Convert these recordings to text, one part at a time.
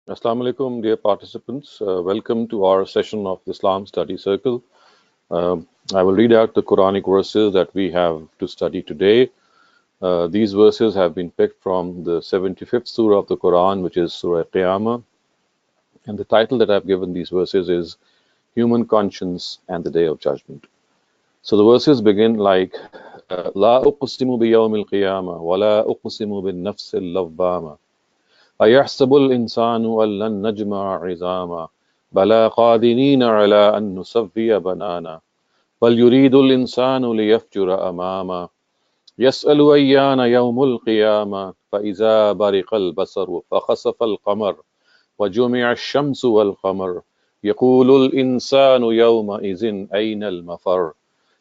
Assalamu alaikum, dear participants. Welcome to our session of the Islam Study Circle. I will read out the Quranic verses that we have to study today. These verses have been picked from the 75th surah of the Quran, which is Surah Qiyamah. And the title that I've given these verses is Human Conscience and the Day of Judgment. So the verses begin like La uqsimu bi yawmil qiyamah wa la uqsimu bin nafsil lawwama. أيحسب الإنسان أن لن نجمع عظاما بلى قادرين على أن نسوي بنانا بل يريد الإنسان ليفجر أماما يسأل أيان يوم القيامة فإذا برق البصر فخسف القمر وجمع الشمس والقمر يقول الإنسان يومئذ أين المفر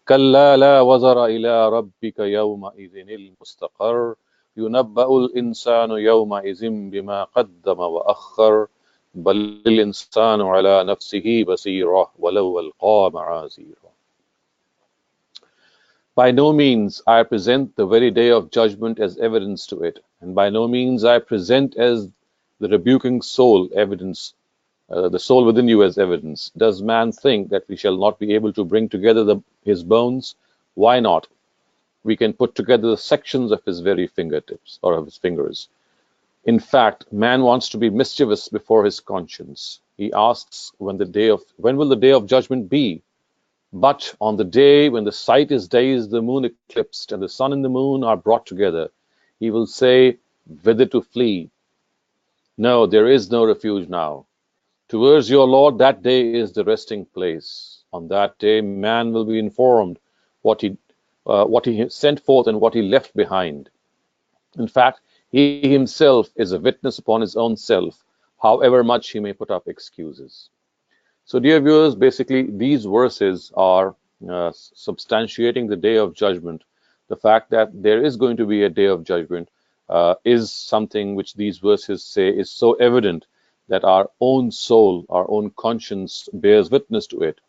كلا لا وزر إلى ربك يومئذ المستقر ينبأ الإنسان يومئذ بما قدم وأخر بل الإنسان على نفسه بصيرة ولو ألقى معاذيره. By no means I present the very day of judgment as evidence to it, and by no means I present as the rebuking soul evidence, the soul within you as evidence. Does man think that we shall not be able to bring together his bones? Why not? We can put together the sections of his very fingertips or of his fingers. In fact, man wants to be mischievous before his conscience. He asks when will the day of judgment be? But on the day when the sight is dazed, the moon eclipsed, and the sun and the moon are brought together, he will say, whither to flee? No, there is no refuge now. Towards your Lord, that day is the resting place. On that day, man will be informed what he sent forth and what he left behind. In fact, he himself is a witness upon his own self, however much he may put up excuses. So, dear viewers, basically, these verses are substantiating the day of judgment. The fact that there is going to be a day of judgment is something which these verses say is so evident that our own soul, our own conscience bears witness to it.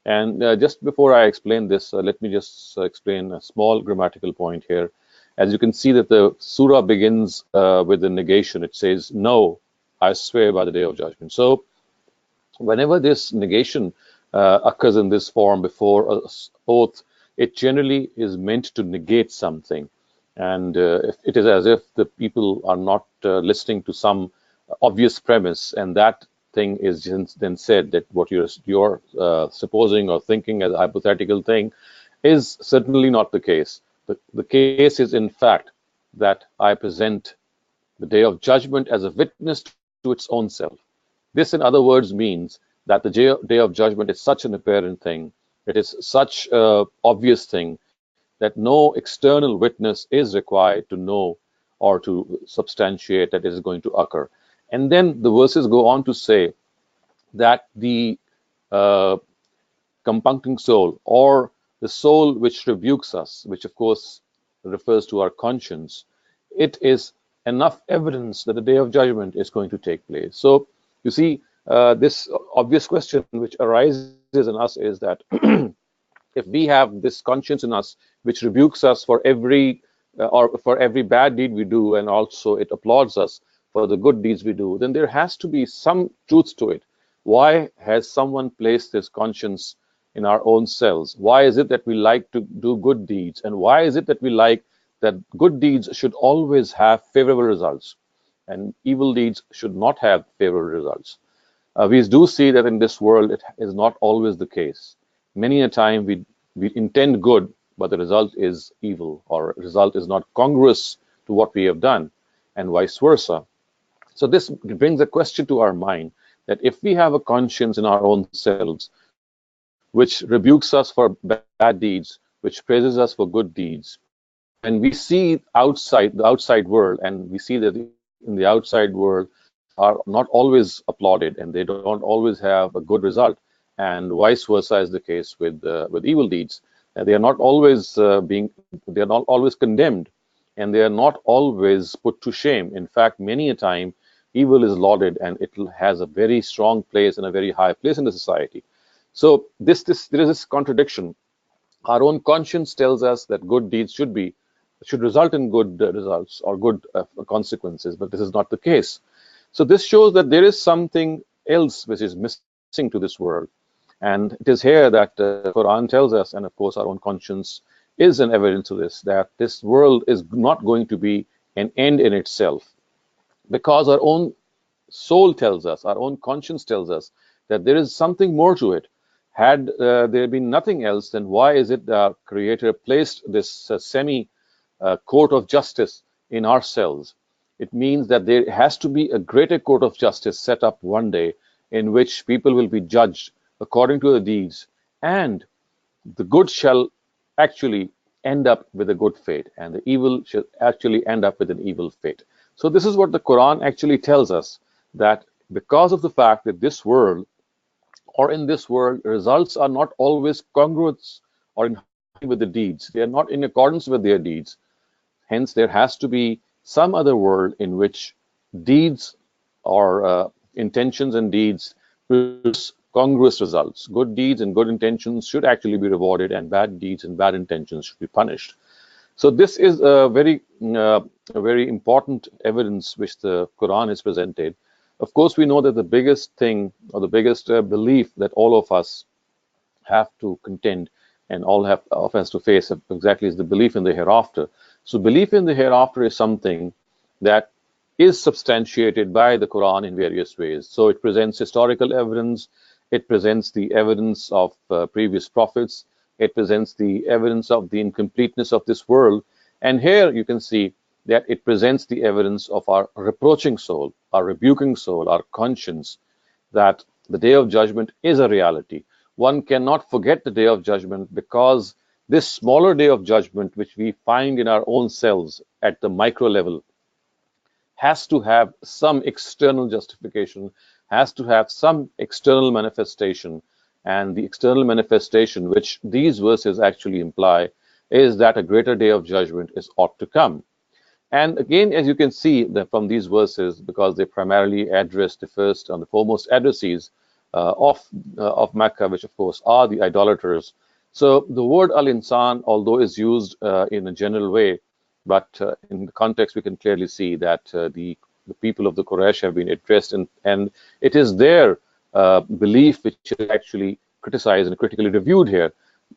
And just before I explain this, let me just explain a small grammatical point here. As you can see that the surah begins with the negation. It says, no, I swear by the day of judgment. So whenever this negation occurs in this form before an oath, it generally is meant to negate something. And it is as if the people are not listening to some obvious premise, and that thing is then said that what you're supposing or thinking as a hypothetical thing is certainly not the case. The case is, in fact, that I present the day of judgment as a witness to its own self. This, in other words, means that the day of judgment is such an apparent thing, it is such an obvious thing that no external witness is required to know or to substantiate that it is going to occur. And then the verses go on to say that the uh, compuncting soul, or the soul which rebukes us, which of course refers to our conscience, it is enough evidence that the day of judgment is going to take place. So, you see, this obvious question which arises in us is that if we have this conscience in us which rebukes us for every bad deed we do, and also it applauds us for the good deeds we do, then there has to be some truth to it. Why has someone placed this conscience in our own selves? Why is it that we like to do good deeds, and why is it that we like that good deeds should always have favorable results and evil deeds should not have favorable results? We do see that in this world it is not always the case. Many a time we intend good, but the result is evil, or result is not congruous to what we have done, and vice versa. So this brings a question to our mind that if we have a conscience in our own selves, which rebukes us for bad deeds, which praises us for good deeds, and we see the outside world, and we see that in the outside world are not always applauded, and they don't always have a good result, and vice versa is the case with evil deeds. They are not always condemned, and they are not always put to shame. In fact, many a time evil is lauded, and it has a very strong place and a very high place in the society. So there is this contradiction. Our own conscience tells us that good deeds should result in good results or good consequences, but this is not the case. So this shows that there is something else which is missing to this world. And it is here that Quran tells us, and of course our own conscience is an evidence to this, that this world is not going to be an end in itself, because our own soul tells us, our own conscience tells us that there is something more to it. Had there been nothing else, then why is it the Creator placed this semi court of justice in ourselves? It means that there has to be a greater court of justice set up one day in which people will be judged according to the deeds, and the good shall actually end up with a good fate, and the evil shall actually end up with an evil fate. So, this is what the Quran actually tells us, that because of the fact that this world, or in this world, results are not always congruous or in harmony with the deeds, they are not in accordance with their deeds. Hence, there has to be some other world in which deeds or intentions and deeds produce congruous results. Good deeds and good intentions should actually be rewarded, and bad deeds and bad intentions should be punished. So this is a very important evidence which the Quran has presented. Of course, we know that the biggest thing, or the biggest belief that all of us have to contend and all have of us to face exactly is the belief in the hereafter. So belief in the hereafter is something that is substantiated by the Quran in various ways. So it presents historical evidence, it presents the evidence of previous prophets, it presents the evidence of the incompleteness of this world, and here you can see that it presents the evidence of our reproaching soul, our rebuking soul, our conscience, that the day of judgment is a reality. One cannot forget the day of judgment, because this smaller day of judgment, which we find in our own selves at the micro level, has to have some external justification, has to have some external manifestation. And the external manifestation, which these verses actually imply, is that a greater day of judgment is ought to come. And again, as you can see that from these verses, because they primarily address the first and the foremost addressees of Mecca, which of course are the idolaters. So the word al-insan, although is used in a general way, but in the context we can clearly see that the people of the Quraysh have been addressed, and it is their belief which is actually criticized and critically reviewed here.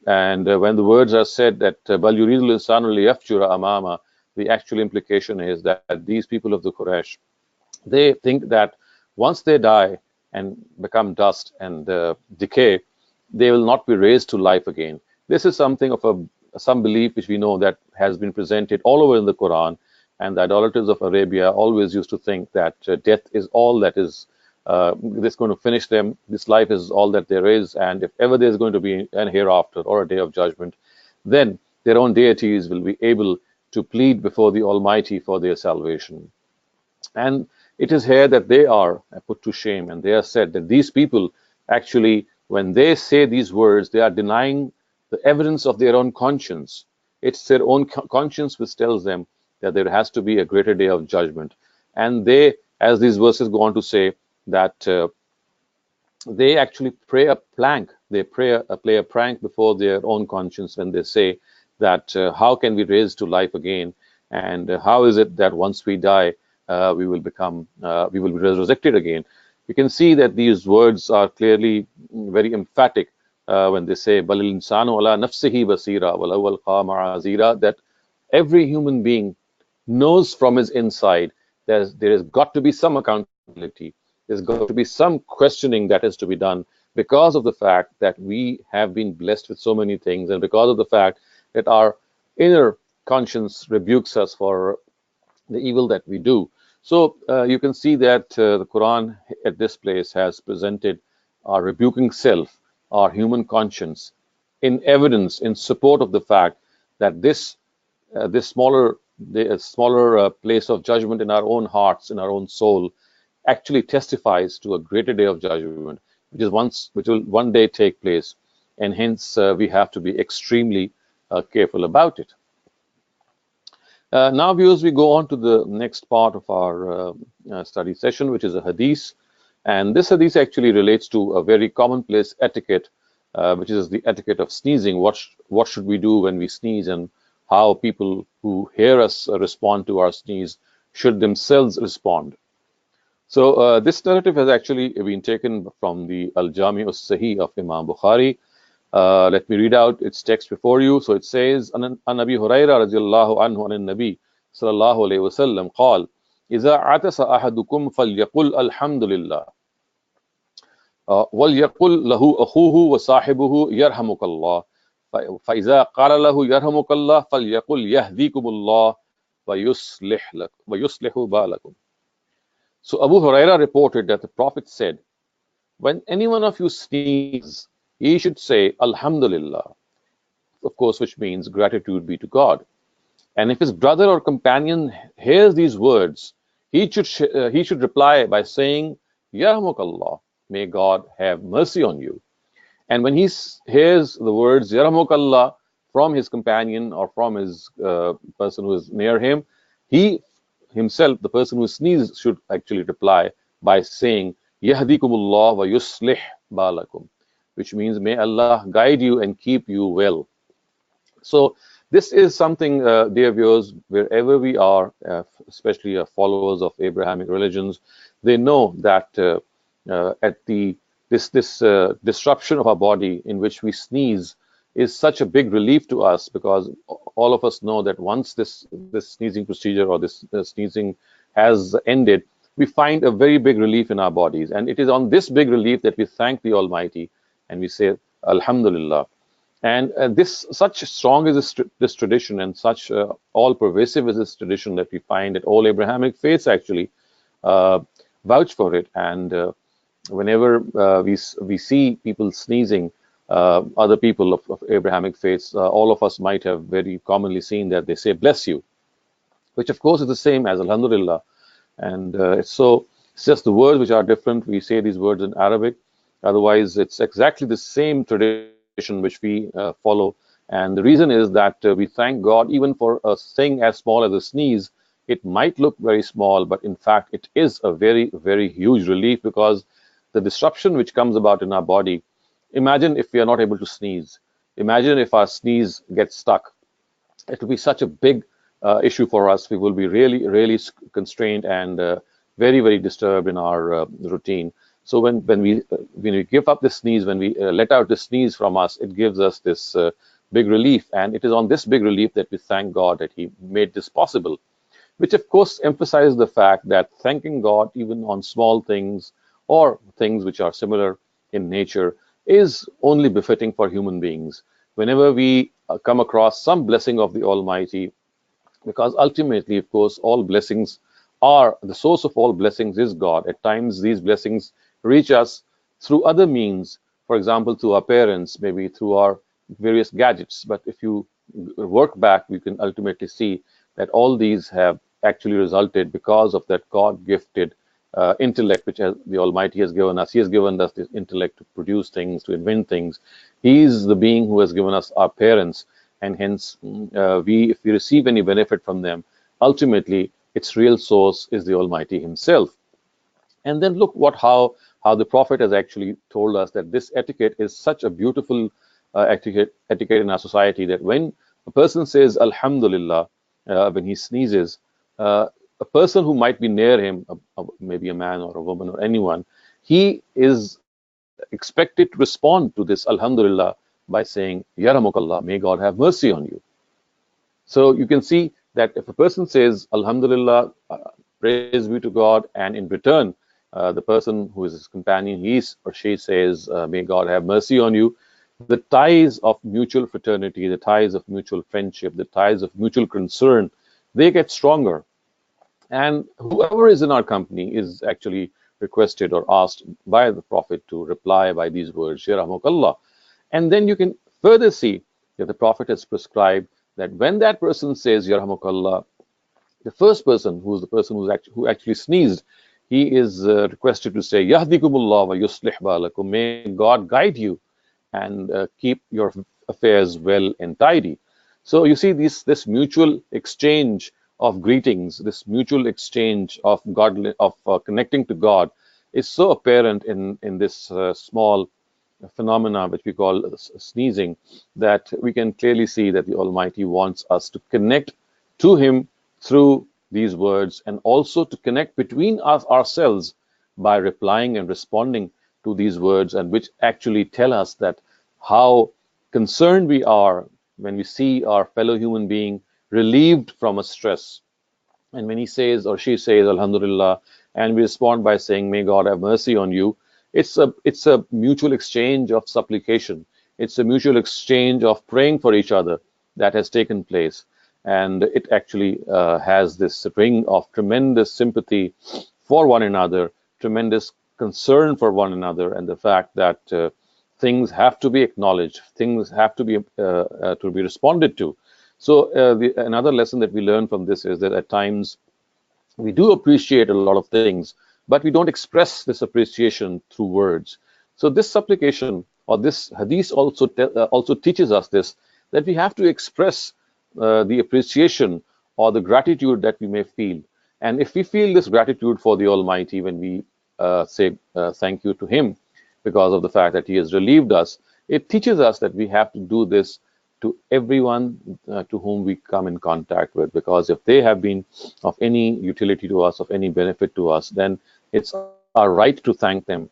And when the words are said that bal yuridul insanu liyafjura amama, the actual implication is that these people of the Quraysh, they think that once they die and become dust and decay, they will not be raised to life again. This is something of some belief which we know that has been presented all over in the Quran, and the idolaters of Arabia always used to think that death is all that is that's going to finish them. This life is all that there is, and if ever there's going to be an hereafter or a day of judgment, then their own deities will be able to plead before the Almighty for their salvation. And it is here that they are put to shame, and they are said that these people actually, when they say these words, they are denying the evidence of their own conscience. It's their own conscience which tells them that there has to be a greater day of judgment. And they, as these verses go on to say, that they actually play a prank. They play a prank before their own conscience when they say that how can we raise to life again, and how is it that once we die we will be resurrected again. You can see that these words are clearly very emphatic when they say balil insanu ala nafsihi basira wal azira, that every human being knows from his inside there has got to be some accountability. There's got to be some questioning that has to be done, because of the fact that we have been blessed with so many things, and because of the fact that our inner conscience rebukes us for the evil that we do. So you can see that the Quran at this place has presented our rebuking self, our human conscience, in evidence, in support of the fact that this smaller place of judgment in our own hearts, in our own soul, actually testifies to a greater day of judgment, which will one day take place, and hence we have to be extremely careful about it. Now, viewers, we go on to the next part of our study session, which is a hadith. And this hadith actually relates to a very commonplace etiquette, which is the etiquette of sneezing. What should we do when we sneeze, and how people who hear us respond to our sneeze should themselves respond. So this narrative has actually been taken from the Al-Jami Sahih of Imam Bukhari. Let me read out its text before you. So it says, An Abi Huraira radiallahu anhu an Nabi sallallahu alayhi wasallam قال إذا عطس أحدكم فليقل الحمد لله وليقل له أخوه وصاحبه يرحمك الله فإذا قال له يرحمك الله فليقل يهديكم الله ويصلح بالكم. So Abu Huraira reported that the Prophet said, when any one of you sneezes, he should say Alhamdulillah, of course, which means gratitude be to God. And if his brother or companion hears these words, he should reply by saying, Yarhamukallah, may God have mercy on you. And when he hears the words Yarhamukallah from his companion or from his person who is near him, he himself, the person who sneezes, should actually reply by saying, Yahdikumullah wa yuslih balakum, which means may Allah guide you and keep you well. So this is something, dear viewers, wherever we are, especially followers of Abrahamic religions, they know that at this disruption of our body in which we sneeze is such a big relief to us, because all of us know that once this sneezing procedure or this sneezing has ended, we find a very big relief in our bodies, and it is on this big relief that we thank the Almighty and we say Alhamdulillah. And this, such strong is this tradition, and such all-pervasive is this tradition, that we find that all Abrahamic faiths actually vouch for it. And whenever we see people sneezing, other people of Abrahamic faiths, all of us might have very commonly seen that they say "bless you," which of course is the same as Alhamdulillah. And it's just the words which are different. We say these words in Arabic. Otherwise, it's exactly the same tradition which we follow. And the reason is that we thank God even for a thing as small as a sneeze. It might look very small, but in fact, it is a very, very huge relief, because the disruption which comes about in our body. Imagine if we are not able to sneeze. Imagine if our sneeze gets stuck. It will be such a big issue for us. We will be really, really constrained and very, very disturbed in our routine. So when we give up the sneeze, when we let out the sneeze from us, it gives us this big relief. And it is on this big relief that we thank God that He made this possible, which of course emphasizes the fact that thanking God even on small things or things which are similar in nature is only befitting for human beings. Whenever we come across some blessing of the Almighty, because ultimately, of course, all blessings are, the source of all blessings is God. At times, these blessings reach us through other means, for example, through our parents, maybe through our various gadgets. But if you work back, you can ultimately see that all these have actually resulted because of that God-gifted intellect which the Almighty has given us. He has given us this intellect to produce things, to invent things. He is the being who has given us our parents, and hence if we receive any benefit from them, ultimately its real source is the Almighty Himself. And then look how the Prophet has actually told us that this etiquette is such a beautiful etiquette in our society, that when a person says Alhamdulillah when he sneezes, a person who might be near him, maybe a man or a woman or anyone, he is expected to respond to this Alhamdulillah by saying Yarhamukallah, may God have mercy on you. So you can see that if a person says Alhamdulillah, praise be to God, and in return, the person who is his companion, he or she says, may God have mercy on you, the ties of mutual fraternity, the ties of mutual friendship, the ties of mutual concern, they get stronger. And whoever is in our company is actually requested or asked by the Prophet to reply by these words, Yarhamukallah. And then you can further see that the Prophet has prescribed that when that person says Yarhamukallah, the first person, who is the person who actually sneezed, he is requested to say Yahdikumullah wa yuslih balakum, may God guide you and keep your affairs well and tidy. So you see this mutual exchange of greetings, this mutual exchange of connecting to God is so apparent in this small phenomena which we call sneezing, that we can clearly see that the Almighty wants us to connect to Him through these words, and also to connect between us ourselves by replying and responding to these words, and which actually tell us that how concerned we are when we see our fellow human being relieved from a stress. And when he says or she says, Alhamdulillah, and we respond by saying, May God have mercy on you, it's a mutual exchange of supplication. It's a mutual exchange of praying for each other that has taken place. And it actually has this ring of tremendous sympathy for one another, tremendous concern for one another, and the fact that things have to be acknowledged, things have to be responded to. So another lesson that we learn from this is that at times we do appreciate a lot of things, but we don't express this appreciation through words. So this supplication or this hadith also teaches us this, that we have to express the appreciation or the gratitude that we may feel. And if we feel this gratitude for the Almighty when we say thank you to Him because of the fact that He has relieved us, it teaches us that we have to do this to everyone to whom we come in contact with, because if they have been of any utility to us, of any benefit to us, then it's our right to thank them,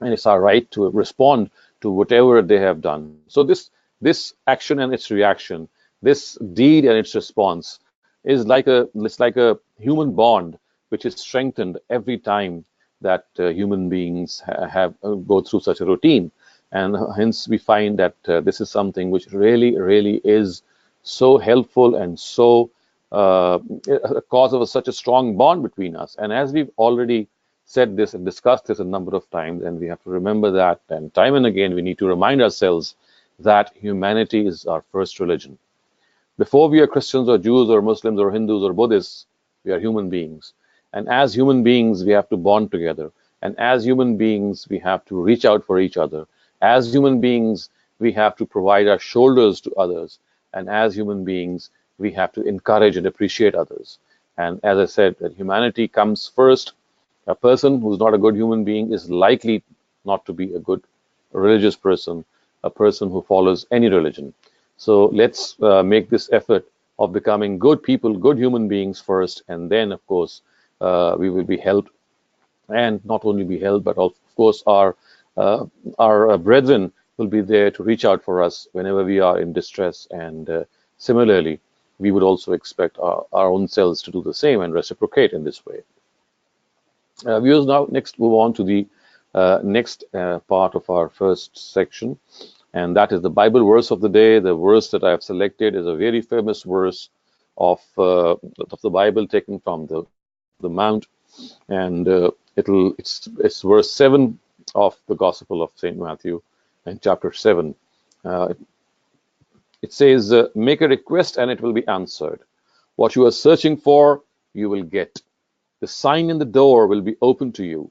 and it's our right to respond to whatever they have done. So this action and its reaction, this deed and its response, is like a human bond which is strengthened every time that human beings have go through such a routine. And hence we find that this is something which really is so helpful and so a cause of such a strong bond between us. And as we've already said this and discussed this a number of times, and we have to remember that, and time and again we need to remind ourselves that humanity is our first religion. Before we are Christians or Jews or Muslims or Hindus or Buddhists, we are human beings. And as human beings, we have to bond together. And as human beings, we have to reach out for each other. As human beings, we have to provide our shoulders to others. And as human beings, we have to encourage and appreciate others. And as I said, that humanity comes first. A person who's not a good human being is likely not to be a good religious person, a person who follows any religion. So let's make this effort of becoming good people, good human beings first, and then, of course, we will be helped, and not only be helped, but of course our brethren will be there to reach out for us whenever we are in distress. And similarly, we would also expect our own selves to do the same and reciprocate in this way. Viewers, now next move on to the next part of our first section, and that is the Bible verse of the day. The verse that I have selected is a very famous verse of the Bible, taken from the Mount, and it's verse 7 of the Gospel of Saint Matthew, and chapter 7. It says, "Make a request and it will be answered. What you are searching for, you will get. The sign in the door will be open to you."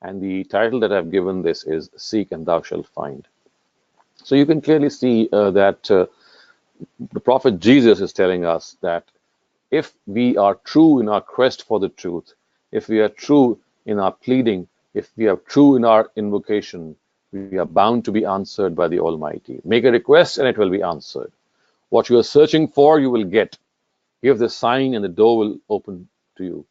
And the title that I've given this is "Seek and Thou Shalt Find." So you can clearly see that the prophet Jesus is telling us that if we are true in our quest for the truth, if we are true in our pleading, if we are true in our invocation, we are bound to be answered by the Almighty. Make a request and it will be answered. What you are searching for, you will get. Give the sign and the door will open to you.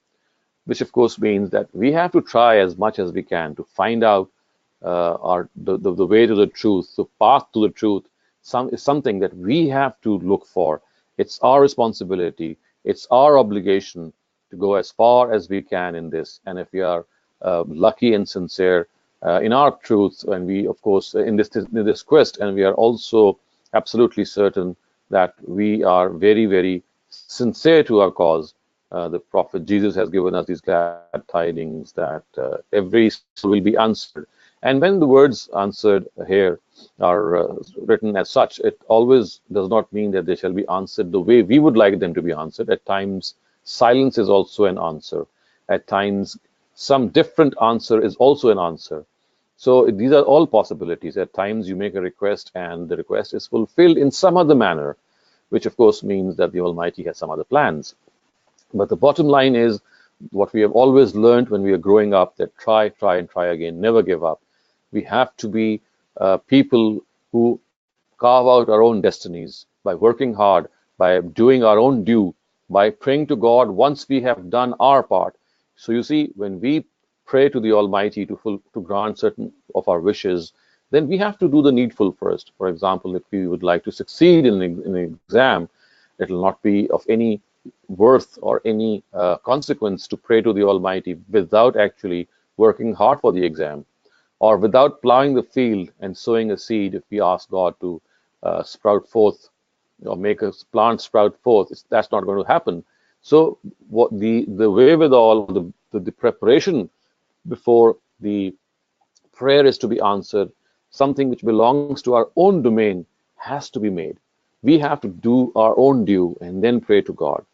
Which of course means that we have to try as much as we can to find out the way to the truth, the path to the truth. Is something that we have to look for. It's our responsibility. It's our obligation to go as far as we can in this. And if we are lucky and sincere in our truth, and we, of course, in this quest, and we are also absolutely certain that we are very sincere to our cause, the prophet Jesus has given us these glad tidings that every soul will be answered. And when the words answered here are written as such, it always does not mean that they shall be answered the way we would like them to be answered. At times, silence is also an answer. At times, some different answer is also an answer. So these are all possibilities. At times, you make a request and the request is fulfilled in some other manner, which of course means that the Almighty has some other plans. But the bottom line is what we have always learned when we are growing up, that try and try again, never give up. We have to be people who carve out our own destinies by working hard, by doing our own due, by praying to God once we have done our part. So you see, when we pray to the Almighty to grant certain of our wishes, then we have to do the needful first. For example, if we would like to succeed in an exam, it will not be of any worth or any consequence to pray to the Almighty without actually working hard for the exam, or without plowing the field and sowing a seed. If we ask God to sprout forth or make a plant sprout forth, that's not going to happen. So what the wherewithal, the preparation before the prayer is to be answered, something which belongs to our own domain has to be made. We have to do our own due and then pray to God.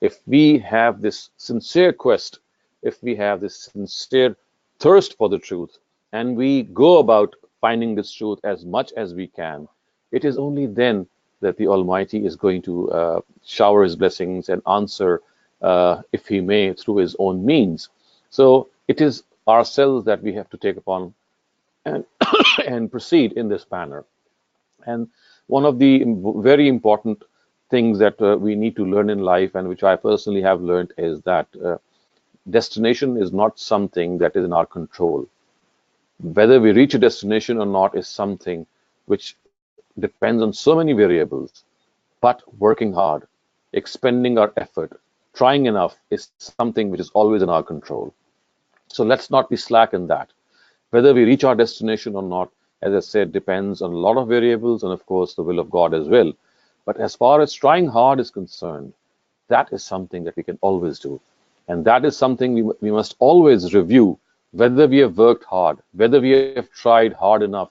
If we have this sincere quest, if we have this sincere thirst for the truth, and we go about finding this truth as much as we can, it is only then that the Almighty is going to shower His blessings and answer, if He may, through His own means. So it is ourselves that we have to take upon and, and proceed in this manner. And one of the very important things that we need to learn in life, and which I personally have learned, is that destination is not something that is in our control. Whether we reach a destination or not is something which depends on so many variables. But working hard, expending our effort, trying enough is something which is always in our control. So let's not be slack in that. Whether we reach our destination or not, as I said, depends on a lot of variables and, of course, the will of God as well. But as far as trying hard is concerned, that is something that we can always do. And that is something we must always review, whether we have worked hard, whether we have tried hard enough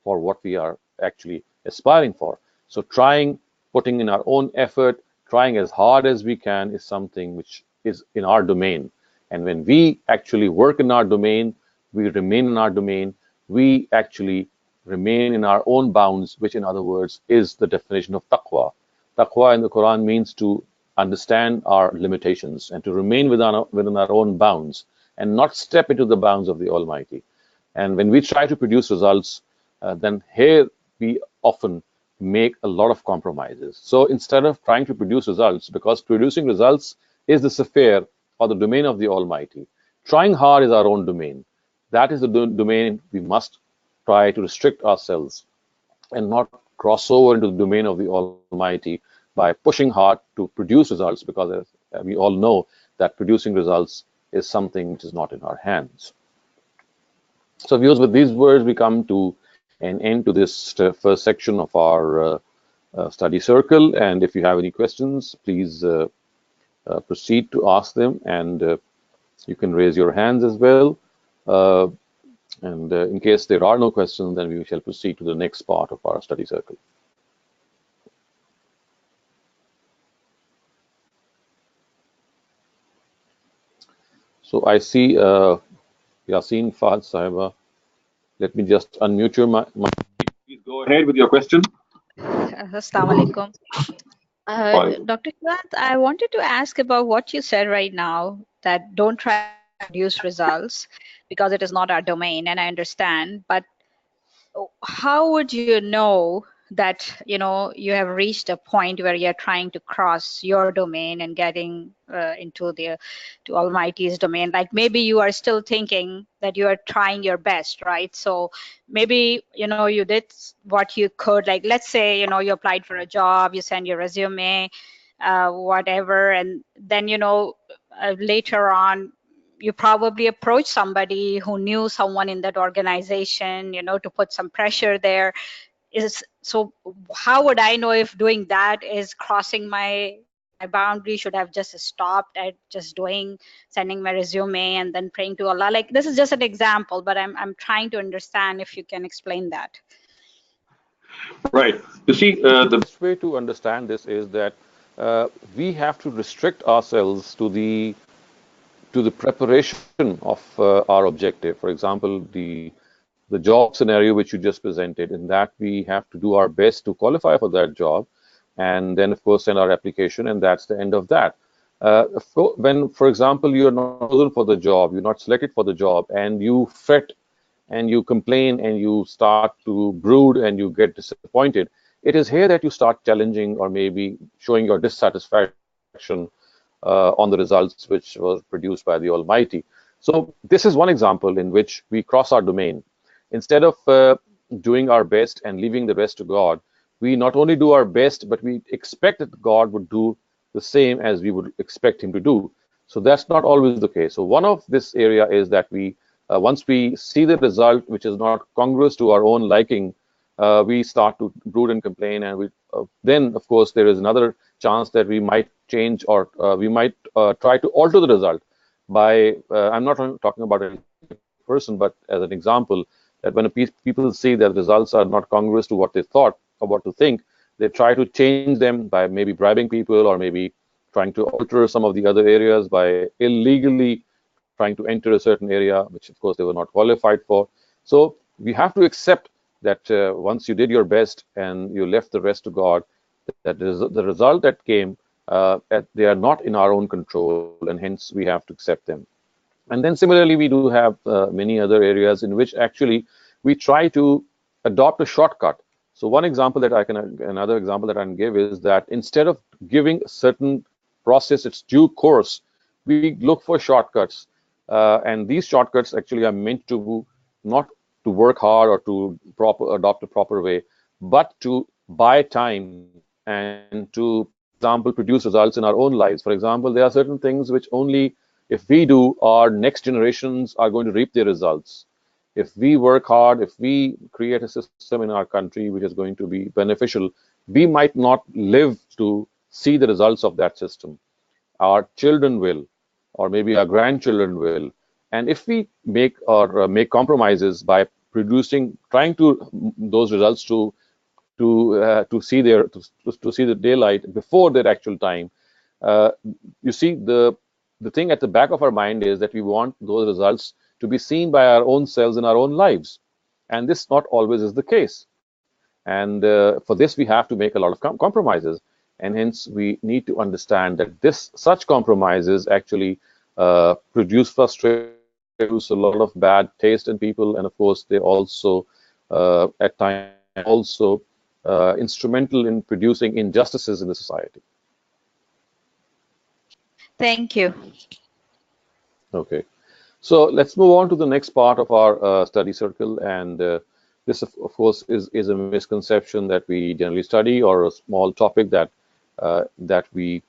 for what we are actually aspiring for. So trying, putting in our own effort, trying as hard as we can is something which is in our domain. And when we actually work in our domain, we remain in our domain, we actually remain in our own bounds, which in other words is the definition of taqwa. Taqwa in the Quran means to understand our limitations and to remain within our own bounds and not step into the bounds of the Almighty. And when we try to produce results, then here we often make a lot of compromises. So instead of trying to produce results, because producing results is the sphere or the domain of the Almighty, trying hard is our own domain. That is the domain we must try to restrict ourselves and not cross over into the domain of the Almighty by pushing hard to produce results, because we all know that producing results is something which is not in our hands. So viewers, with these words, we come to an end to this first section of our study circle. And if you have any questions, please proceed to ask them, and you can raise your hands as well. And in case there are no questions, then we shall proceed to the next part of our study circle. So I see Yasin Fahad Sahiba. Let me just unmute your mic. Please go ahead with your question. Assalamu alaikum. Dr. Shehzad, I wanted to ask about what you said right now, that don't try to produce results because it is not our domain, and I understand. But how would you know that you have reached a point where you're trying to cross your domain and getting into the to Almighty's domain? Like maybe you are still thinking that you are trying your best, right? So maybe you did what you could. Like let's say you applied for a job, you send your resume, whatever, and then later on you probably approach somebody who knew someone in that organization, to put some pressure there. Is so how would I know if doing that is crossing my boundary? Should have just stopped at just sending my resume and then praying to Allah? Like this is just an example, but I'm trying to understand if you can explain that. Right. You see, the best way to understand this is that we have to restrict ourselves to the preparation of our objective. For example, the job scenario which you just presented, in that we have to do our best to qualify for that job, and then of course send our application, and that's the end of that. When, for example, you're not chosen for the job, you're not selected for the job, and you fret and you complain and you start to brood and you get disappointed, it is here that you start challenging or maybe showing your dissatisfaction on the results which was produced by the Almighty. So this is one example in which we cross our domain. Instead of doing our best and leaving the rest to God, we not only do our best, but we expect that God would do the same as we would expect Him to do. So that's not always the case. So one of this area is that we, once we see the result which is not congruous to our own liking, we start to brood and complain, and we then, of course, there is another chance that we might change, or we might try to alter the result by. I'm not talking about a person, but as an example, that when people see that results are not congruous to what they thought or what to think, they try to change them by maybe bribing people, or maybe trying to alter some of the other areas by illegally trying to enter a certain area, which of course they were not qualified for. So we have to accept that once you did your best and you left the rest to God, that the result that came, they are not in our own control, and hence we have to accept them. And then similarly, we do have many other areas in which actually we try to adopt a shortcut. So another example that I can give is that instead of giving a certain process its due course, we look for shortcuts. And these shortcuts actually are meant to not to work hard or to adopt a proper way, but to buy time and to, for example, produce results in our own lives. For example, there are certain things which only if we do, our next generations are going to reap their results. If we work hard, if we create a system in our country which is going to be beneficial, we might not live to see the results of that system. Our children will, or maybe our grandchildren will. And if we make compromises by producing, trying to those results to see to see the daylight before their actual time, uh, you see the thing at the back of our mind is that we want those results to be seen by our own selves in our own lives, and this not always is the case. And for this, we have to make a lot of compromises, and hence we need to understand that such compromises actually produce frustration, produce a lot of bad taste in people, and of course they also at times also instrumental in producing injustices in the society. Thank you. Okay. So let's move on to the next part of our study circle, and this, of course, is a misconception that we generally study, or a small topic that we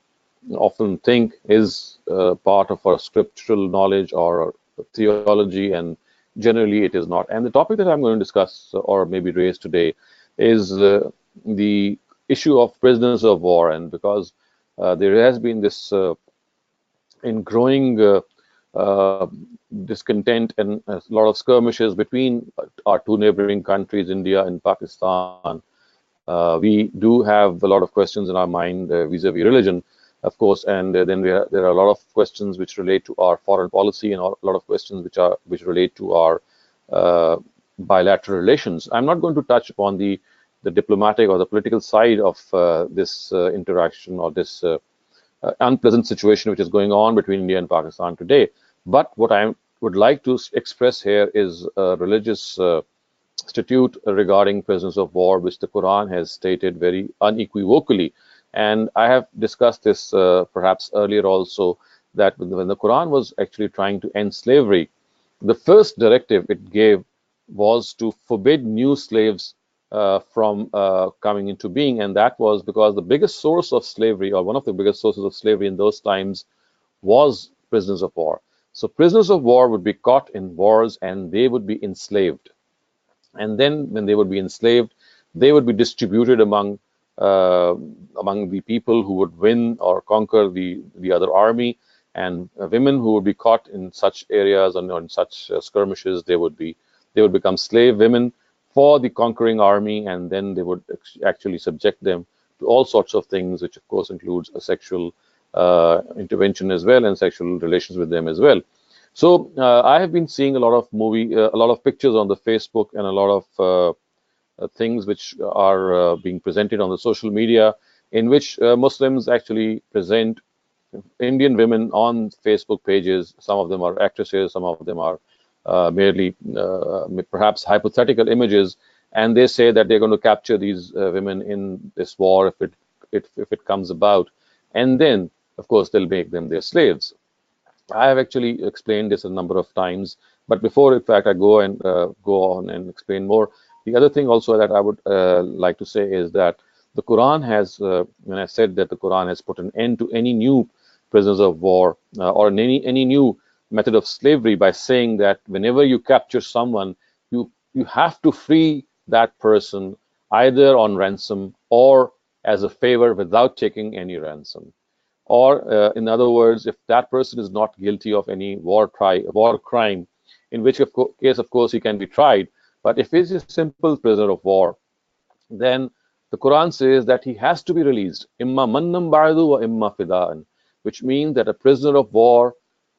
often think is part of our scriptural knowledge or theology, and generally it is not. And the topic that I'm going to discuss or maybe raise today is the issue of prisoners of war, and because there has been this in growing uh, discontent and a lot of skirmishes between our two neighboring countries, India and Pakistan. We do have a lot of questions in our mind vis-a-vis religion, of course, and then there are a lot of questions which relate to our foreign policy, and a lot of questions which relate to our bilateral relations. I'm not going to touch upon the diplomatic or the political side of this interaction, or this unpleasant situation which is going on between India and Pakistan today. But what I would like to express here is a religious statute regarding prisoners of war, which the Quran has stated very unequivocally. And I have discussed this perhaps earlier also, that when the Quran was actually trying to end slavery, the first directive it gave was to forbid new slaves from coming into being. And that was because the biggest source of slavery, or one of the biggest sources of slavery in those times, was prisoners of war. So prisoners of war would be caught in wars and they would be enslaved. And then when they would be enslaved, they would be distributed uh, among the people who would win or conquer the other army. And women who would be caught in such areas, or in such skirmishes, they would become slave women for the conquering army, and then they would actually subject them to all sorts of things, which of course includes a sexual intervention as well, and sexual relations with them as well. So I have been seeing a lot of a lot of pictures on the Facebook, and a lot of things which are being presented on the social media, in which Muslims actually present Indian women on Facebook pages. Some of them are actresses, some of them are merely perhaps hypothetical images, and they say that they're going to capture these women in this war if it comes about, and then of course, they'll make them their slaves. I have actually explained this a number of times, but before, in fact, I go on and explain more. The other thing also that I would like to say is that the Quran has, when I said that the Quran has put an end to any new prisoners of war or any new method of slavery by saying that whenever you capture someone, you have to free that person either on ransom or as a favor without taking any ransom. Or, in other words, if that person is not guilty of any war crime, in which case, of course, he can be tried. But if he's a simple prisoner of war, then the Quran says that he has to be released. Imma mannam ba'du wa imma fida'an, which means that a prisoner of war,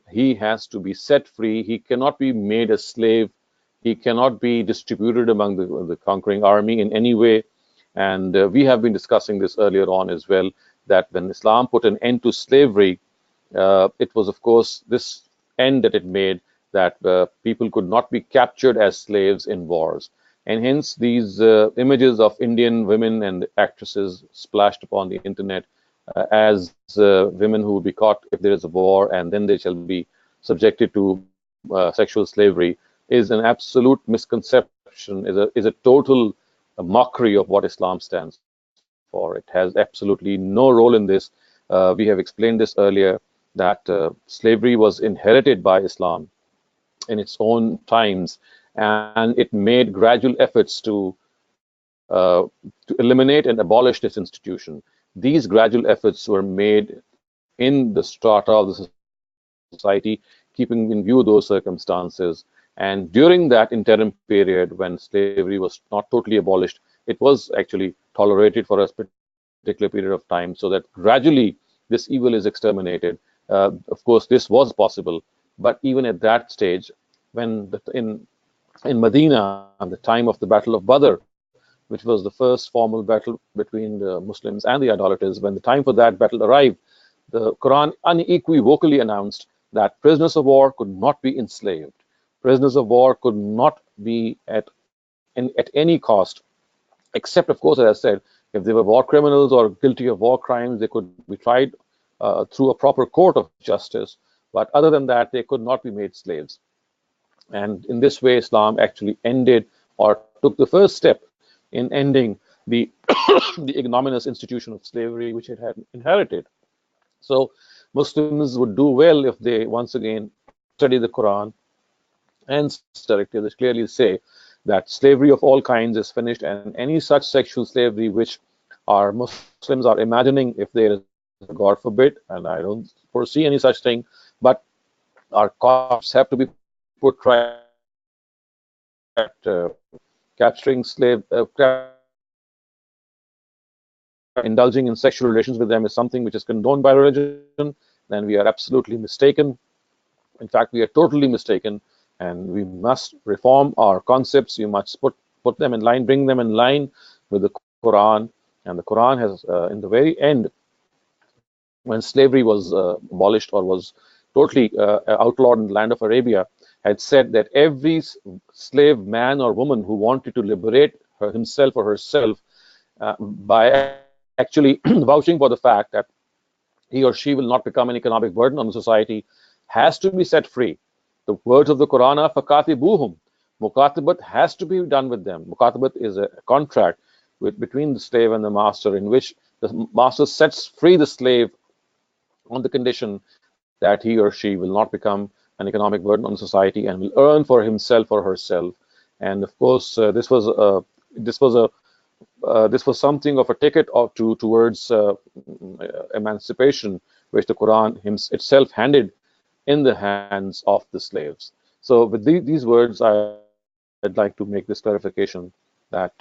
he has to be set free. He cannot be made a slave. He cannot be distributed among the conquering army in any way. And we have been discussing this earlier on as well, that when Islam put an end to slavery, it was, of course, this end that it made, that people could not be captured as slaves in wars. And hence, these images of Indian women and actresses splashed upon the internet as women who will be caught if there is a war and then they shall be subjected to sexual slavery is an absolute misconception, is a total mockery of what Islam stands for. It has absolutely no role in this. We have explained this earlier, that slavery was inherited by Islam in its own times, and it made gradual efforts uh, to eliminate and abolish this institution. These gradual efforts were made in the strata of the society, keeping in view those circumstances. And during that interim period, when slavery was not totally abolished, it was actually tolerated for a particular period of time, so that gradually this evil is exterminated. Of course, this was possible, but even at that stage, when in Medina, at the time of the Battle of Badr, which was the first formal battle between the Muslims and the idolaters, when the time for that battle arrived, the Quran unequivocally announced that prisoners of war could not be enslaved. Prisoners of war could not be at any cost, except, of course, as I said, if they were war criminals or guilty of war crimes, they could be tried through a proper court of justice. But other than that, they could not be made slaves. And in this way, Islam actually ended or took the first step in ending the, the ignominious institution of slavery which it had inherited. So Muslims would do well if they once again study the Quran and directives which clearly say that slavery of all kinds is finished, and any such sexual slavery which our Muslims are imagining, if there is, God forbid, and I don't foresee any such thing, but our courts have to be put right, capturing indulging in sexual relations with them is something which is condoned by religion, then we are absolutely mistaken. In fact, we are totally mistaken, and we must reform our concepts. We must put them in line, bring them in line with the Quran. And the Quran has, in the very end, when slavery was abolished or was totally outlawed in the land of Arabia, had said that every slave man or woman who wanted to liberate himself or herself by actually vouching for the fact that he or she will not become an economic burden on the society, has to be set free. The words of the Quran are fakatibuhum. Mukatabat has to be done with them. Mukatabat is a contract between the slave and the master, in which the master sets free the slave on the condition that he or she will not become an economic burden on society and will earn for himself or herself. And of course, this was a this was something of a ticket towards emancipation, which the Quran itself handed in the hands of the slaves. So, with these words, I'd like to make this clarification that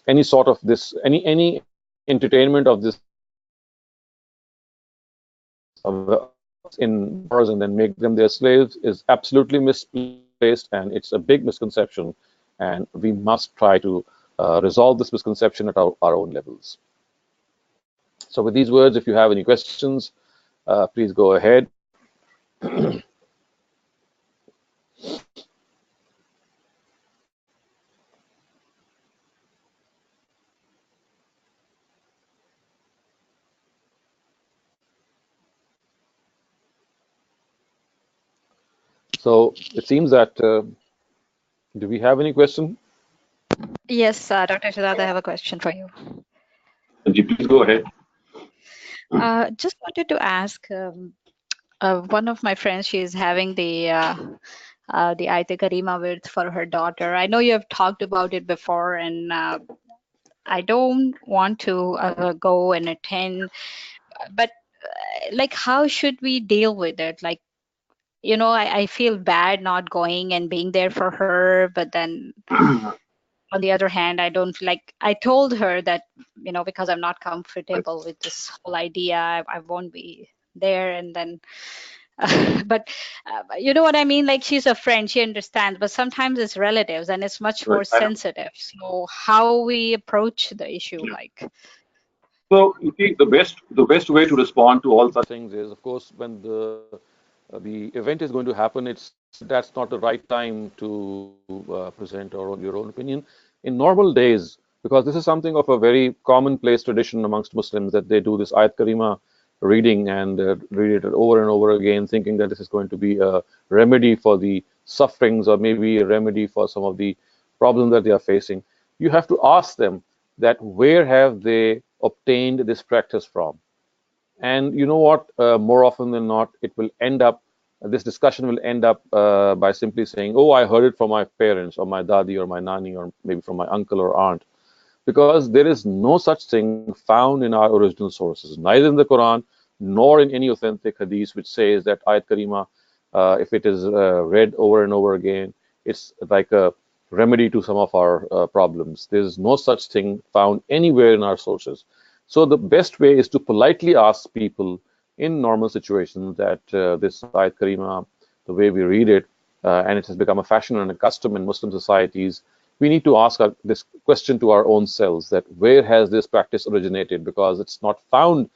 any entertainment of this in wars and then make them their slaves is absolutely misplaced, and it's a big misconception. And we must try to resolve this misconception at our own levels. So, with these words, if you have any questions, please go ahead. So it seems that do we have any question? Yes, Dr. Shehzad, I have a question for you. Ji, please go ahead. Just wanted to ask, one of my friends, she is having the Ayat Karima with for her daughter. I know you have talked about it before, and I don't want to go and attend, but like, how should we deal with it? Like, I feel bad not going and being there for her, but then on the other hand, I don't like, I told her that, because I'm not comfortable with this whole idea, I won't be there. And then, but you know what I mean? Like, she's a friend, she understands, but sometimes it's relatives and it's much Right. more sensitive. So how we approach the issue, Yeah. like, So you see, the best way to respond to all such Things is, of course, when the event is going to happen, that's not the right time to present your own opinion. In normal days, because this is something of a very commonplace tradition amongst Muslims that they do this Ayat Karima reading and read it over and over again, thinking that this is going to be a remedy for the sufferings or maybe a remedy for some of the problems that they are facing. You have to ask them that where have they obtained this practice from? And you know what? More often than not, it will end up, this discussion will end up by simply saying, oh, I heard it from my parents or my dadi or my nani or maybe from my uncle or aunt. Because there is no such thing found in our original sources, neither in the Quran nor in any authentic hadith which says that Ayat Karima, if it is read over and over again, it's like a remedy to some of our problems. There's no such thing found anywhere in our sources. So the best way is to politely ask people in normal situations that this Ayat Karima, the way we read it, and it has become a fashion and a custom in Muslim societies, we need to ask this question to our own selves that where has this practice originated, because it's not found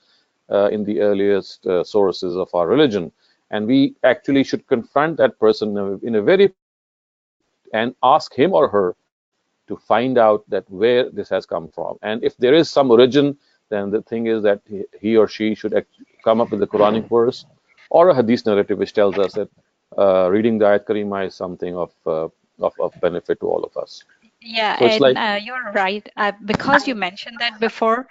in the earliest sources of our religion, and we actually should confront that person in a very polite way and ask him or her to find out that where this has come from. And if there is some origin, then the thing is that he or she should come up with a Quranic verse or a hadith narrative which tells us that reading the Ayat Karima is something of benefit to all of us. yeah, So it's and like, you're right. Because you mentioned that before,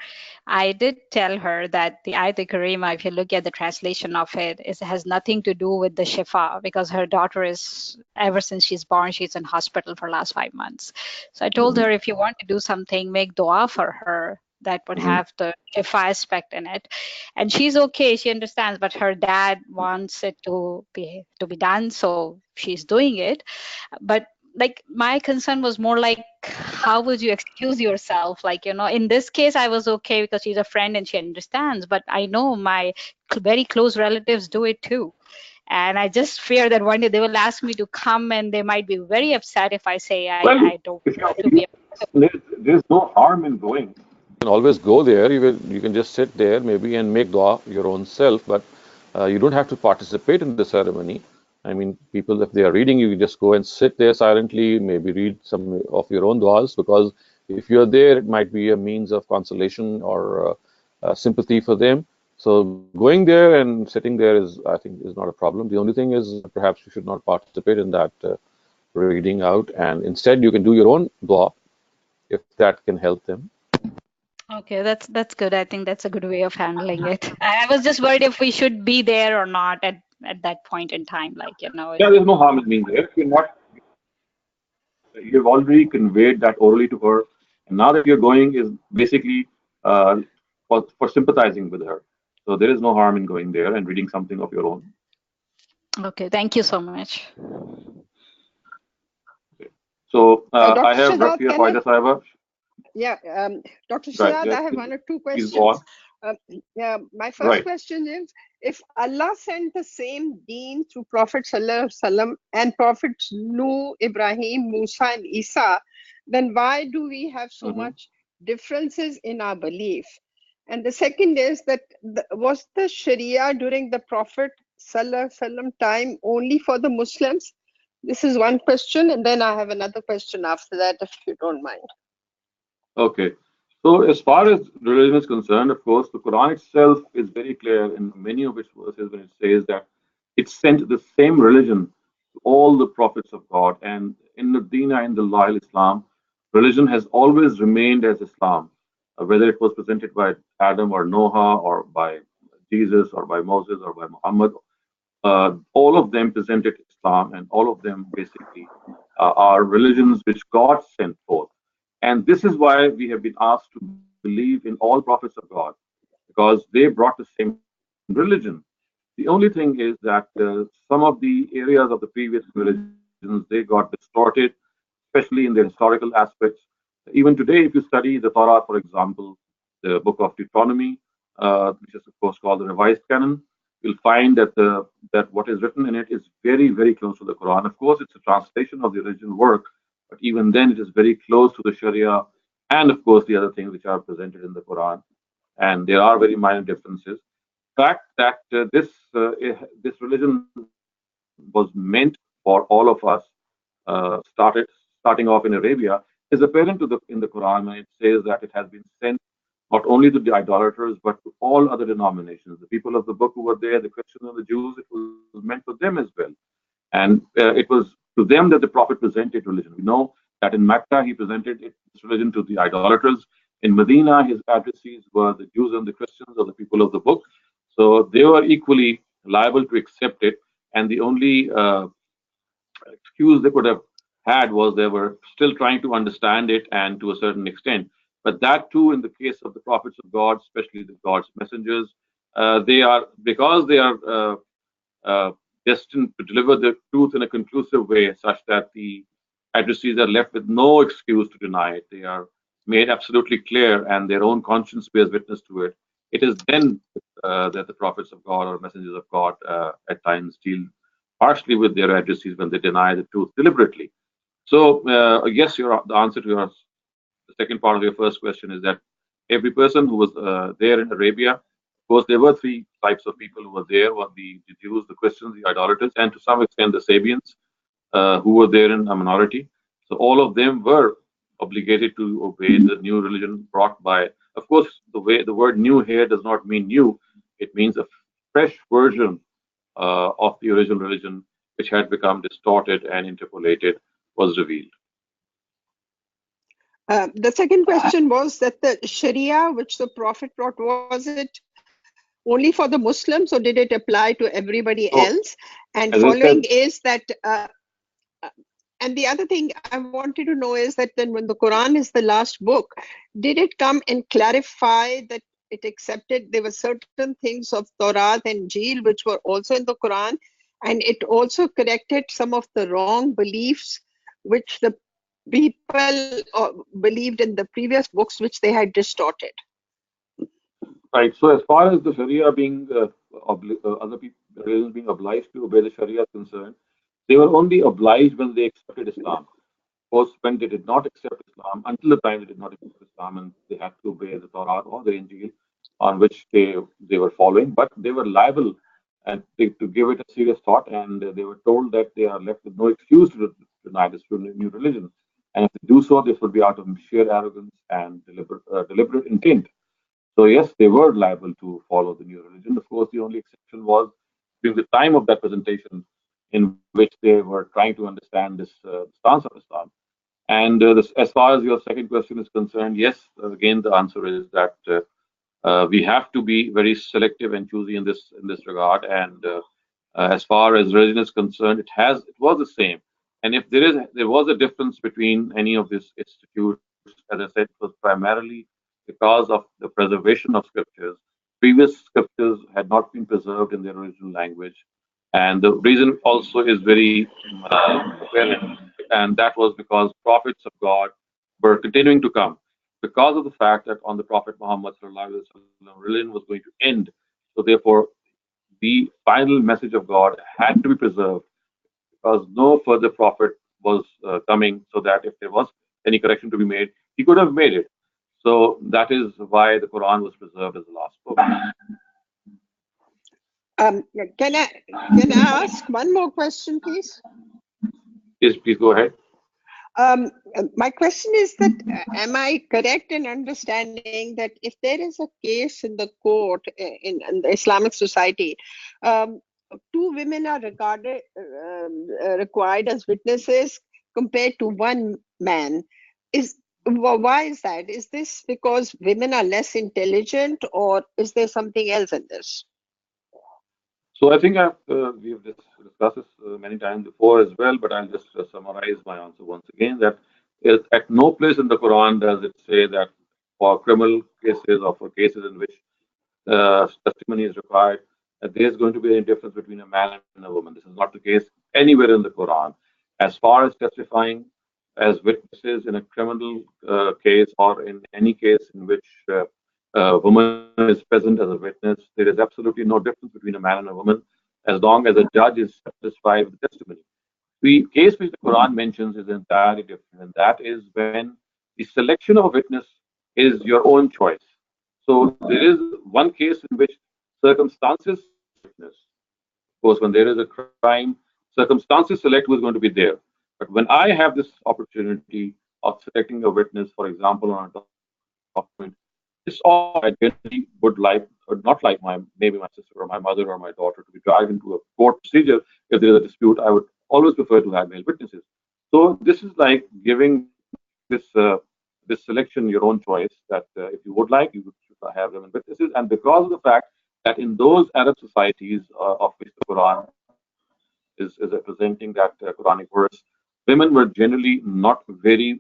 I did tell her that the Ayat Karima, if you look at the translation of it, it has nothing to do with the Shifa, because her daughter is, ever since she's born, she's in hospital for last 5 months. So I told her, if you want to do something, make dua for her that would Mhm. have the Shifa aspect in it. And she's okay, she understands, but her dad wants it to be done, so she's doing it. But like, my concern was more like, how would you excuse yourself? Like, in this case I was okay because she's a friend and she understands, but I know my very close relatives do it too. And I just fear that one day they will ask me to come and they might be very upset if I say Well, I don't if want you, to be. there's no harm in going. you can always go there. You can just sit there maybe and make dua your own self, but you don't have to participate in the ceremony. I mean, people, if they are reading, you just go and sit there silently, maybe read some of your own duas, because if you're there, it might be a means of consolation or sympathy for them. So going there and sitting there is, I think, is not a problem. The only thing is perhaps you should not participate in that reading out, and instead you can do your own dua if that can help them. Okay, that's good. I think that's a good way of handling it. I was just worried if we should be there or not at that point in time, like, Yeah, there's no harm in being there. If you're not, you've already conveyed that orally to her, and now that you're going is basically uh, for sympathizing with her. So there is no harm in going there and reading something of your own. Okay, thank you so much. So I Dr. have Shehzad, Rafia can I? Faida Sahaba. Yeah, Dr. Right, Shehzad, yeah, I have one or two please go on. questions. Yeah, my first Right. question is, if Allah sent the same deen through Prophet Sallallahu Alaihi Wasallam and Prophets Nuh, Ibrahim, Musa, and Isa, then why do we have so Hmm. much differences in our belief? And the second is that was the Sharia during the Prophet Sallallahu Alaihi Wasallam time only for the Muslims? This is one question, and then I have another question after that, if you don't mind. Okay. So as far as religion is concerned, of course, the Quran itself is very clear in many of its verses when it says that it sent the same religion to all the prophets of God. And in Medina, in the loyal Islam, religion has always remained as Islam, whether it was presented by Adam or Noah or by Jesus or by Moses or by Muhammad. All of them presented Islam, and all of them basically are religions which God sent forth. And this is why we have been asked to believe in all prophets of God, because they brought the same religion. The only thing is that some of the areas of the previous religions, they got distorted, especially in their historical aspects. Even today, if you study the Torah, for example, the book of Deuteronomy, which is of course called the Revised Canon, you'll find that what is written in it is very, very close to the Quran. Of course, it's a translation of the original work, but even then, it is very close to the Sharia, and of course, the other things which are presented in the Quran. And there are very minor differences. Fact that this religion was meant for all of us, starting off in Arabia, is apparent in the Quran, and it says that it has been sent not only to the idolaters but to all other denominations. The people of the book who were there, the Christians and the Jews, it was meant for them as well. And it was to them that the Prophet presented religion. We know that in Mecca he presented this religion to the idolaters. In Medina, his addressees were the Jews and the Christians, or the people of the book. So they were equally liable to accept it. And the only excuse they could have had was they were still trying to understand it, and to a certain extent. But that too, in the case of the prophets of God, especially the God's messengers, they are, because they are uh, destined to deliver the truth in a conclusive way, such that the addressees are left with no excuse to deny it. They are made absolutely clear, and their own conscience bears witness to it. It is then that the prophets of God or messengers of God at times deal harshly with their addressees when they deny the truth deliberately. So, yes, the answer to the second part of your first question is that every person who was there in Arabia, of course, there were three types of people who were there: were the Jews, the Christians, the idolaters, and to some extent the Sabians, who were there in a minority. So all of them were obligated to obey the new religion brought by. Of course, the word "new" here does not mean new; it means a fresh version of the original religion, which had become distorted and interpolated, was revealed. The second question was that the Sharia which the Prophet brought, was it only for the Muslims or did it apply to everybody So, else? And as I following said, is that, and the other thing I wanted to know is that then when the Quran is the last book, did it come and clarify that it accepted there were certain things of Torah and Injil which were also in the Quran, and it also corrected some of the wrong beliefs which the people believed in the previous books which they had distorted? right. So, as far as the Sharia being other people religions being obliged to obey the Sharia is concerned, they were only obliged when they accepted Islam. Of course, when they did not accept Islam, until the time they did not accept Islam, and they had to obey the Torah or the Injil, on which they were following, but they were liable and to give it a serious thought, and they were told that they are left with no excuse to deny this new religion. And if they do so, this would be out of sheer arrogance and deliberate intent. So yes, they were liable to follow the new religion. Of course, the only exception was during the time of that presentation, in which they were trying to understand this stance of Islam. And as far as your second question is concerned, yes, again the answer is that we have to be very selective and choosy in this regard. And as far as religion is concerned, it was the same. And if there was a difference between any of these institutes, as I said, it was primarily because of the preservation of scriptures. Previous scriptures had not been preserved in their original language, and the reason also is very apparent, and that was because prophets of God were continuing to come because of the fact that on the Prophet Muhammad religion was going to end. So therefore, the final message of God had to be preserved because no further prophet was coming, so that if there was any correction to be made, he could have made it. So that is why the Quran was preserved as the last book. Yeah, can I ask one more question, please? Yes, please go ahead. My question is that am I correct in understanding that if there is a case in the court in the Islamic society, two women are required as witnesses compared to one man. Is why is that? Is this because women are less intelligent, or is there something else in this? So I think we've discussed this many times before as well, but I'll just summarize my answer once again that at no place in the Quran does it say that for criminal cases or for cases in which testimony is required, that there's going to be any difference between a man and a woman. This is not the case anywhere in the Quran. As far as testifying as witnesses in a criminal case or in any case in which a woman is present as a witness, there is absolutely no difference between a man and a woman as long as a judge is satisfied with the testimony. The case which the Quran mentions is entirely different, and that is when the selection of a witness is your own choice. So there is one case in which circumstances select the witness. Of course, when there is a crime, circumstances select who is going to be there. But when I have this opportunity of selecting a witness, for example, on a document, it's all I generally would like, or not like maybe my sister or my mother or my daughter to be dragged into a court procedure. If there is a dispute, I would always prefer to have male witnesses. So this is like giving this selection your own choice. That if you would like, you should have women witnesses. And because of the fact that in those Arab societies of which the Quran is representing that Quranic verse, women were generally not very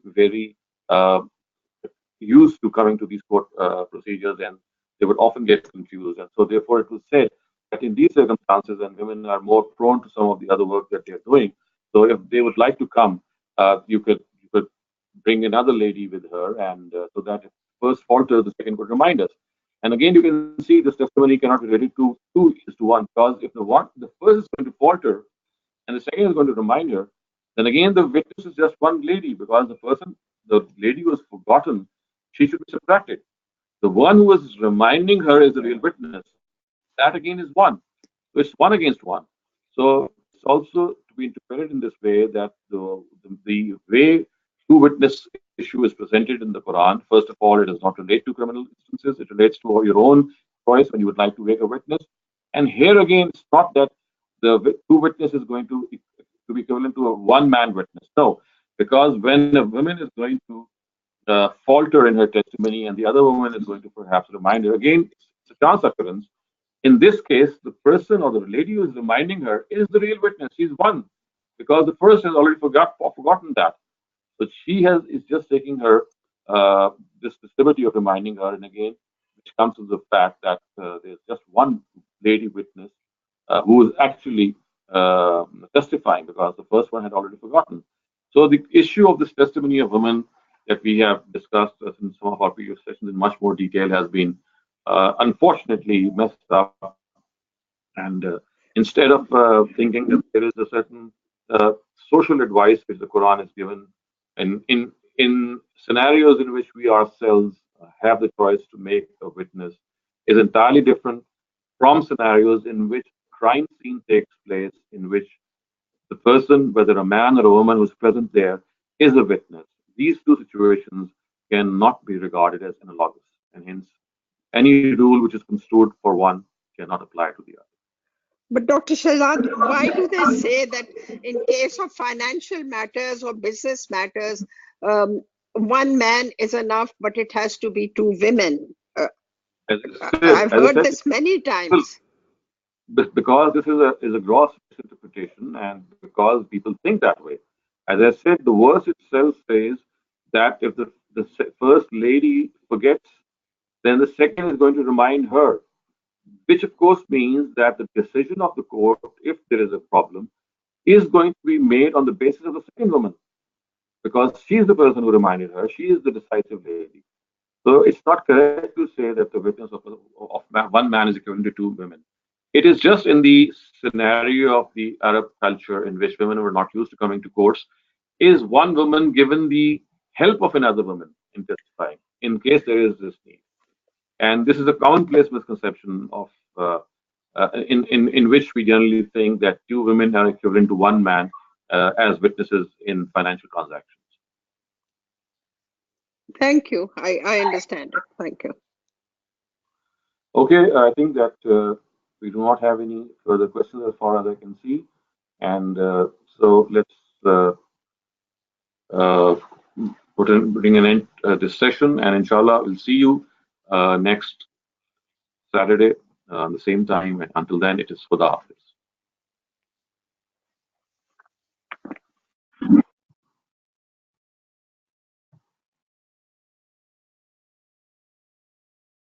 used to coming to these court procedures, and they would often get confused. And so, therefore, it was said that in these circumstances, and women are more prone to some of the other work that they are doing. So, if they would like to come, you could bring another lady with her, and so that if the first falters, the second could remind us. And again, you can see this testimony cannot be related to 2:1 because if the first is going to falter and the second is going to remind her, then again the witness is just one lady because the lady who was forgotten, she should be subtracted. The one who was reminding her is the real witness. That again is one. So it's one against one. So it's also to be interpreted in this way that the way two witness issue is presented in the Quran, first of all, it does not relate to criminal instances. It relates to your own choice when you would like to make a witness. And here again, it's not that the two witnesses is going to be equivalent to a one man witness. No, because when a woman is going to falter in her testimony and the other woman is going to perhaps remind her, again, it's a chance occurrence. In this case, the person or the lady who is reminding her is the real witness. She's one because the first has already forgotten that. So she is just taking her this liberty of reminding her, and again, which comes to the fact that there's just one lady witness who is actually testifying because the first one had already forgotten. So the issue of this testimony of women that we have discussed in some of our previous sessions in much more detail has been unfortunately messed up. And instead of thinking that there is a certain uh, social advice which the Quran is given, in scenarios in which we ourselves have the choice to make a witness, is entirely different from scenarios in which crime scene takes place, in which the person, whether a man or a woman who's present there, is a witness. These two situations cannot be regarded as analogous, and hence any rule which is construed for one cannot apply to the other. But Dr. Shehzad, why do they say that in case of financial matters or business matters, one man is enough, but it has to be two women? I've As I heard said, this many times. because this is a gross misinterpretation, and because people think that way. As I said, the verse itself says that if the first lady forgets, then the second is going to remind her, which of course means that the decision of the court, if there is a problem, is going to be made on the basis of the second woman, because she is the person who reminded her. She is the decisive lady. So it's not correct to say that the witness of one man is equivalent to two women. It is just in the scenario of the Arab culture in which women were not used to coming to courts, is one woman given the help of another woman in testifying in case there is this need. And this is a commonplace misconception of in which we generally think that two women are equivalent to one man as witnesses in financial transactions. Thank you. I understand it. Thank you. Okay, I think that We do not have any further questions as far as I can see. And so let's uh, bring an end this session. And inshallah, we'll see you next Saturday, the same time. And until then, it is Khuda Hafiz.